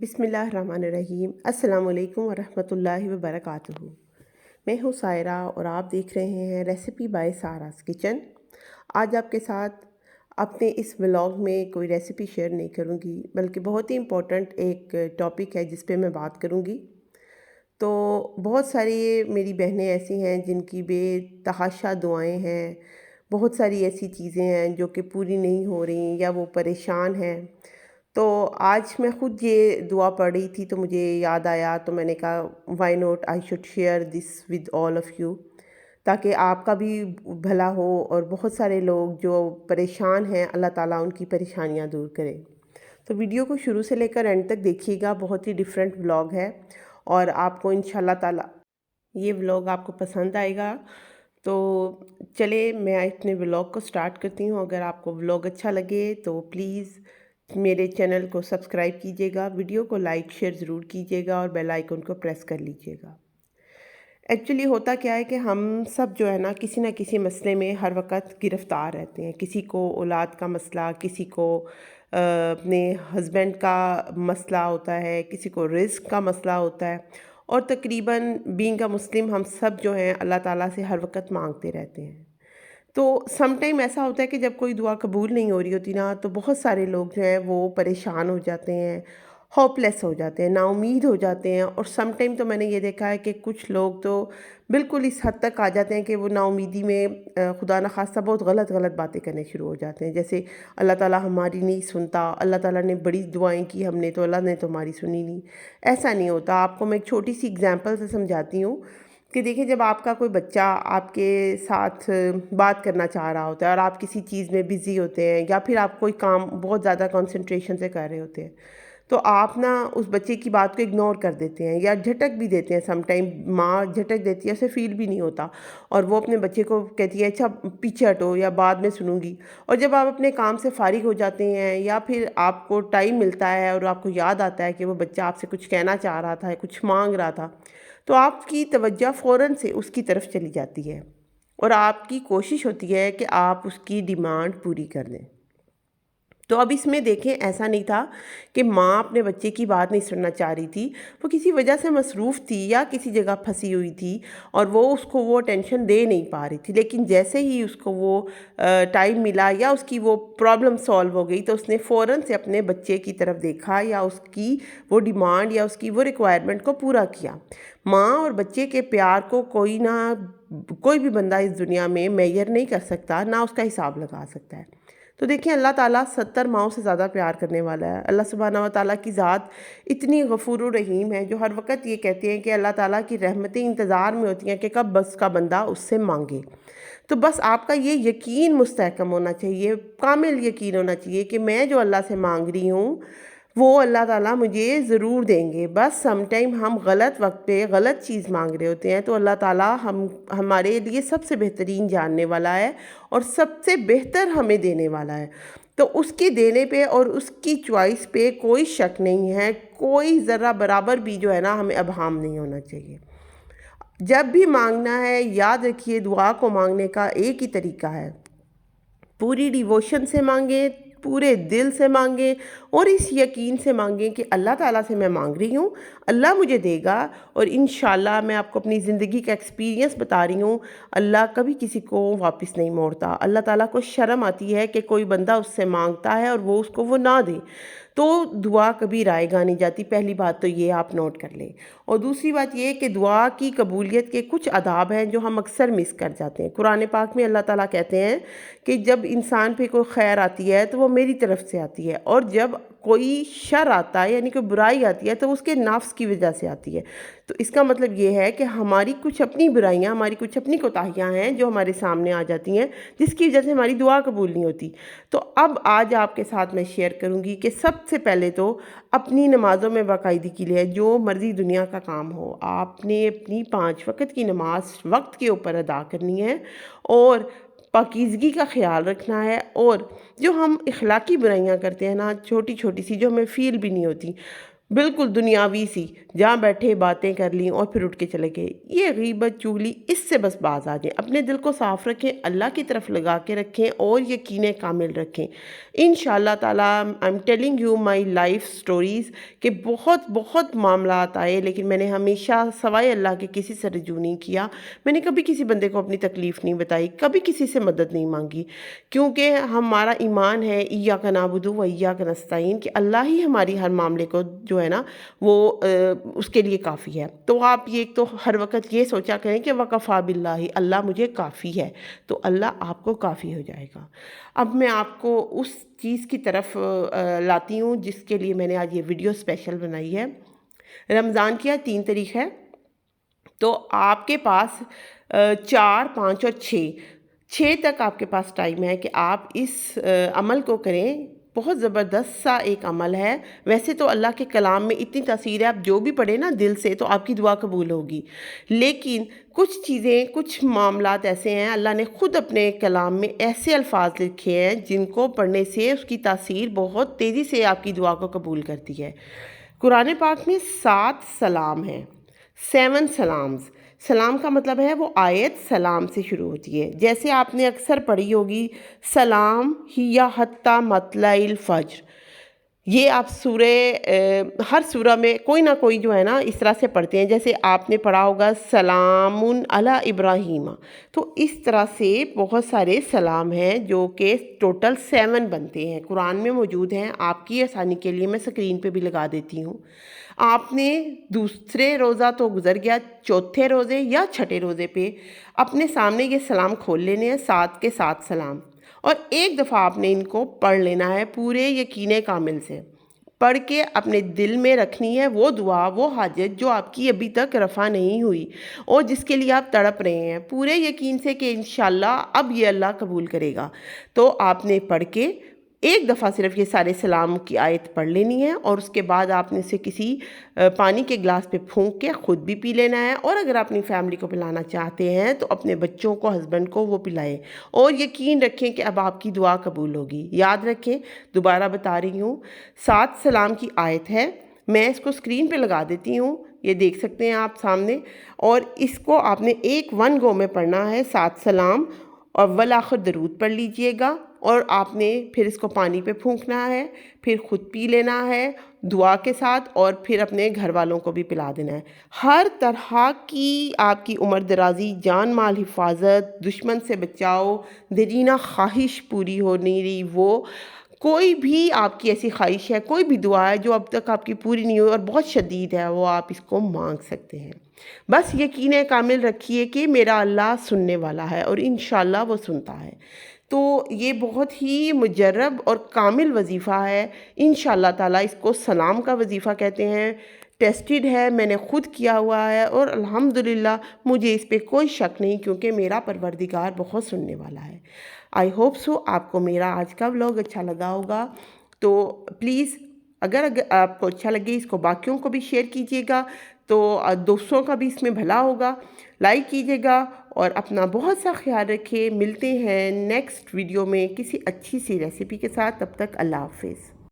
بسم اللہ الرحمن الرحیم۔ السلام علیکم ورحمۃ اللہ وبرکاتہ۔ میں ہوں سائرہ اور آپ دیکھ رہے ہیں ریسیپی بائی ساراز کچن۔ آج آپ کے ساتھ اپنے اس ولاگ میں کوئی ریسیپی شیئر نہیں کروں گی، بلکہ بہت ہی امپورٹنٹ ایک ٹاپک ہے جس پہ میں بات کروں گی۔ تو بہت ساری میری بہنیں ایسی ہیں جن کی بے تحاشا دعائیں ہیں، بہت ساری ایسی چیزیں ہیں جو کہ پوری نہیں ہو رہی یا وہ پریشان ہیں۔ تو آج میں خود یہ دعا پڑھ رہی تھی تو مجھے یاد آیا، تو میں نے کہا why not I should share this with all of you, تاکہ آپ کا بھی بھلا ہو اور بہت سارے لوگ جو پریشان ہیں اللہ تعالیٰ ان کی پریشانیاں دور کرے۔ تو ویڈیو کو شروع سے لے کر اینڈ تک دیکھیے گا، بہت ہی ڈیفرنٹ ولاگ ہے اور آپ کو انشاءاللہ تعالیٰ یہ ولاگ آپ کو پسند آئے گا۔ تو چلے میں اپنے ولاگ کو سٹارٹ کرتی ہوں۔ اگر آپ کو ولاگ اچھا لگے تو پلیز میرے چینل کو سبسکرائب کیجیے گا، ویڈیو کو لائک شیئر ضرور کیجیے گا اور بیل آئیکن کو پریس کر لیجیے گا۔ ایکچولی ہوتا کیا ہے کہ ہم سب جو ہے نا کسی نہ کسی مسئلے میں ہر وقت گرفتار رہتے ہیں۔ کسی کو اولاد کا مسئلہ، کسی کو اپنے ہسبینڈ کا مسئلہ ہوتا ہے، کسی کو رزق کا مسئلہ ہوتا ہے، اور تقریباً بینگ اے مسلم ہم سب جو ہیں اللہ تعالیٰ سے ہر وقت مانگتے رہتے ہیں۔ تو سم ٹائم ایسا ہوتا ہے کہ جب کوئی دعا قبول نہیں ہو رہی ہوتی نا، تو بہت سارے لوگ جو ہیں وہ پریشان ہو جاتے ہیں، ہوپ لیس ہو جاتے ہیں، نا امید ہو جاتے ہیں، اور سم ٹائم تو میں نے یہ دیکھا ہے کہ کچھ لوگ تو بالکل اس حد تک آ جاتے ہیں کہ وہ نا امیدی میں خدا نخواستہ بہت غلط باتیں کرنے شروع ہو جاتے ہیں، جیسے اللہ تعالیٰ ہماری نہیں سنتا، اللہ تعالیٰ نے بڑی دعائیں کی ہم نے تو اللہ نے تو ہماری سنی نہیں۔ ایسا نہیں ہوتا۔ آپ کو میں ایک چھوٹی سی اگزامپل سے سمجھاتی ہوں کہ دیکھیں، جب آپ کا کوئی بچہ آپ کے ساتھ بات کرنا چاہ رہا ہوتا ہے اور آپ کسی چیز میں بزی ہوتے ہیں، یا پھر آپ کوئی کام بہت زیادہ کنسنٹریشن سے کر رہے ہوتے ہیں، تو آپ نا اس بچے کی بات کو اگنور کر دیتے ہیں یا جھٹک بھی دیتے ہیں۔ سم ٹائم ماں جھٹک دیتی ہے، اسے فیل بھی نہیں ہوتا، اور وہ اپنے بچے کو کہتی ہے اچھا پیچھے ہٹو یا بعد میں سنوں گی۔ اور جب آپ اپنے کام سے فارغ ہو جاتے ہیں یا پھر آپ کو ٹائم ملتا ہے اور آپ کو یاد آتا ہے کہ وہ بچہ آپ سے کچھ کہنا چاہ رہا تھا، کچھ مانگ رہا تھا، تو آپ کی توجہ فوراً سے اس کی طرف چلی جاتی ہے اور آپ کی کوشش ہوتی ہے کہ آپ اس کی ڈیمانڈ پوری کر دیں۔ تو اب اس میں دیکھیں، ایسا نہیں تھا کہ ماں اپنے بچے کی بات نہیں سننا چاہ رہی تھی، وہ کسی وجہ سے مصروف تھی یا کسی جگہ پھنسی ہوئی تھی اور وہ اس کو وہ اٹینشن دے نہیں پا رہی تھی، لیکن جیسے ہی اس کو وہ ٹائم ملا یا اس کی وہ پرابلم سالو ہو گئی، تو اس نے فوراً سے اپنے بچے کی طرف دیکھا یا اس کی وہ ڈیمانڈ یا اس کی وہ ریکوائرمنٹ کو پورا کیا۔ ماں اور بچے کے پیار کو کوئی بھی بندہ اس دنیا میں میئر نہیں کر سکتا، نہ اس کا حساب لگا سکتا ہے۔ تو دیکھیں، اللہ تعالیٰ 70 ماؤں سے زیادہ پیار کرنے والا ہے۔ اللہ سبحانہ و تعالیٰ کی ذات اتنی غفور و رحیم ہے، جو ہر وقت یہ کہتے ہیں کہ اللہ تعالیٰ کی رحمتیں انتظار میں ہوتی ہیں کہ کب بس کا بندہ اس سے مانگے۔ تو بس آپ کا یہ یقین مستحکم ہونا چاہیے، کامل یقین ہونا چاہیے کہ میں جو اللہ سے مانگ رہی ہوں وہ اللہ تعالیٰ مجھے ضرور دیں گے۔ بس سم ٹائم ہم غلط وقت پہ غلط چیز مانگ رہے ہوتے ہیں، تو اللہ تعالیٰ ہمارے لیے سب سے بہترین جاننے والا ہے اور سب سے بہتر ہمیں دینے والا ہے۔ تو اس کے دینے پہ اور اس کی چوائس پہ کوئی شک نہیں ہے، کوئی ذرہ برابر بھی جو ہے نا ہمیں ابہام نہیں ہونا چاہیے۔ جب بھی مانگنا ہے، یاد رکھیے دعا کو مانگنے کا ایک ہی طریقہ ہے، پوری ڈیووشن سے مانگیں، پورے دل سے مانگیں اور اس یقین سے مانگیں کہ اللہ تعالیٰ سے میں مانگ رہی ہوں، اللہ مجھے دے گا۔ اور انشاءاللہ میں آپ کو اپنی زندگی کا ایکسپیرینس بتا رہی ہوں، اللہ کبھی کسی کو واپس نہیں موڑتا۔ اللہ تعالیٰ کو شرم آتی ہے کہ کوئی بندہ اس سے مانگتا ہے اور وہ اس کو وہ نہ دے، تو دعا کبھی رائے گا نہیں جاتی۔ پہلی بات تو یہ آپ نوٹ کر لیں، اور دوسری بات یہ کہ دعا کی قبولیت کے کچھ آداب ہیں جو ہم اکثر مس کر جاتے ہیں۔ قرآن پاک میں اللہ تعالیٰ کہتے ہیں کہ جب انسان پہ کوئی خیر آتی ہے تو وہ میری طرف سے آتی ہے، اور جب کوئی شر آتا ہے یعنی کوئی برائی آتی ہے تو اس کے نفس کی وجہ سے آتی ہے۔ تو اس کا مطلب یہ ہے کہ ہماری کچھ اپنی برائیاں، ہماری کچھ اپنی کوتاہیاں ہیں جو ہمارے سامنے آ جاتی ہیں، جس کی وجہ سے ہماری دعا قبول نہیں ہوتی۔ تو اب آج آپ کے ساتھ میں شیئر کروں گی کہ سب سے پہلے تو اپنی نمازوں میں باقاعدگی کے لیے جو مرضی دنیا کا کام ہو، آپ نے اپنی 5 وقت کی نماز وقت کے اوپر ادا کرنی ہے اور پاکیزگی کا خیال رکھنا ہے۔ اور جو ہم اخلاقی برائیاں کرتے ہیں نا، چھوٹی چھوٹی سی جو ہمیں فیل بھی نہیں ہوتی، بالکل دنیاوی سی، جہاں بیٹھے باتیں کر لیں اور پھر اٹھ کے چلے گئے۔ یہ غیبت چغلی، اس سے بس باز آ جائیں، اپنے دل کو صاف رکھیں، اللہ کی طرف لگا کے رکھیں اور یقین کامل رکھیں۔ انشاءاللہ تعالیٰ I am telling you my life stories کہ بہت بہت معاملات آئے، لیکن میں نے ہمیشہ سوائے اللہ کے کسی سے رجوع نہیں کیا۔ میں نے کبھی کسی بندے کو اپنی تکلیف نہیں بتائی، کبھی کسی سے مدد نہیں مانگی، کیونکہ ہمارا ایمان ہے ایاک نعبد و ایاک نستعین کہ اللہ ہی ہماری ہر معاملے کو جو ہے نا وہ اس کے لیے کافی ہے۔ تو آپ یہ ایک تو ہر وقت یہ سوچا کریں کہ وکفیٰ باللہ، اللہ مجھے کافی ہے، تو اللہ آپ کو کافی ہو جائے گا۔ اب میں آپ کو اس چیز کی طرف لاتی ہوں جس کے لیے میں نے آج یہ ویڈیو اسپیشل بنائی ہے۔ رمضان کی آج 3 تاریخ ہے، تو آپ کے پاس 4، 5 اور 6 تک آپ کے پاس ٹائم ہے کہ آپ اس عمل کو کریں۔ بہت زبردست سا ایک عمل ہے۔ ویسے تو اللہ کے کلام میں اتنی تاثیر ہے، آپ جو بھی پڑھیں نا دل سے تو آپ کی دعا قبول ہوگی، لیکن کچھ چیزیں، کچھ معاملات ایسے ہیں، اللہ نے خود اپنے کلام میں ایسے الفاظ لکھے ہیں جن کو پڑھنے سے اس کی تاثیر بہت تیزی سے آپ کی دعا کو قبول کرتی ہے۔ قرآن پاک میں 7 سلام ہیں، 7 سلامز۔ سلام کا مطلب ہے وہ آیت سلام سے شروع ہوتی ہے، جیسے آپ نے اکثر پڑھی ہوگی سلام ہی حتی مطلع الفجر۔ یہ آپ ہر سورہ میں کوئی نہ کوئی جو ہے نا اس طرح سے پڑھتے ہیں، جیسے آپ نے پڑھا ہوگا سلام علی ابراہیم۔ تو اس طرح سے بہت سارے سلام ہیں جو کہ ٹوٹل 7 بنتے ہیں، قرآن میں موجود ہیں۔ آپ کی آسانی کے لیے میں اسکرین پہ بھی لگا دیتی ہوں۔ آپ نے دوسرے روزہ تو گزر گیا، چوتھے روزے یا چھٹے روزے پہ اپنے سامنے یہ سلام کھول لینے ہیں، 7 کے 7 سلام، اور ایک دفعہ آپ نے ان کو پڑھ لینا ہے پورے یقین کامل سے۔ پڑھ کے اپنے دل میں رکھنی ہے وہ دعا، وہ حاجت جو آپ کی ابھی تک رفع نہیں ہوئی اور جس کے لیے آپ تڑپ رہے ہیں، پورے یقین سے کہ انشاءاللہ اب یہ اللہ قبول کرے گا۔ تو آپ نے پڑھ کے ایک دفعہ صرف یہ سارے سلام کی آیت پڑھ لینی ہے، اور اس کے بعد آپ نے اسے کسی پانی کے گلاس پہ پھونک کے خود بھی پی لینا ہے، اور اگر اپنی فیملی کو پلانا چاہتے ہیں تو اپنے بچوں کو، ہسبینڈ کو وہ پلائیں، اور یقین رکھیں کہ اب آپ کی دعا قبول ہوگی۔ یاد رکھیں، دوبارہ بتا رہی ہوں، 7 سلام کی آیت ہے، میں اس کو اسکرین پہ لگا دیتی ہوں، یہ دیکھ سکتے ہیں آپ سامنے، اور اس کو آپ نے ایک 1 گو میں پڑھنا ہے، 7 سلام اور والآخر درود پڑھ لیجئے گا، اور آپ نے پھر اس کو پانی پہ پھونکنا ہے، پھر خود پی لینا ہے دعا کے ساتھ، اور پھر اپنے گھر والوں کو بھی پلا دینا ہے۔ ہر طرح کی آپ کی عمر درازی، جان مال حفاظت، دشمن سے بچاؤ، دیرینہ خواہش پوری ہو نہیں رہی، وہ کوئی بھی آپ کی ایسی خواہش ہے، کوئی بھی دعا ہے جو اب تک آپ کی پوری نہیں ہوئی اور بہت شدید ہے، وہ آپ اس کو مانگ سکتے ہیں۔ بس یقین کامل رکھیے کہ میرا اللہ سننے والا ہے اور انشاءاللہ وہ سنتا ہے۔ تو یہ بہت ہی مجرب اور کامل وظیفہ ہے، انشاءاللہ تعالیٰ اس کو سلام کا وظیفہ کہتے ہیں۔ ٹیسٹڈ ہے، میں نے خود کیا ہوا ہے، اور الحمدللہ مجھے اس پہ کوئی شک نہیں، کیونکہ میرا پروردگار بہت سننے والا ہے۔ آئی ہوپ سو آپ کو میرا آج کا ولاگ اچھا لگا ہوگا، تو پلیز اگر آپ کو اچھا لگے اس کو باقیوں کو بھی شیئر کیجیے گا، تو دوستوں کا بھی اس میں بھلا ہوگا، لائک کیجیے گا، اور اپنا بہت سا خیال رکھیں۔ ملتے ہیں نیکسٹ ویڈیو میں کسی اچھی سی ریسیپی کے ساتھ، تب تک اللہ حافظ۔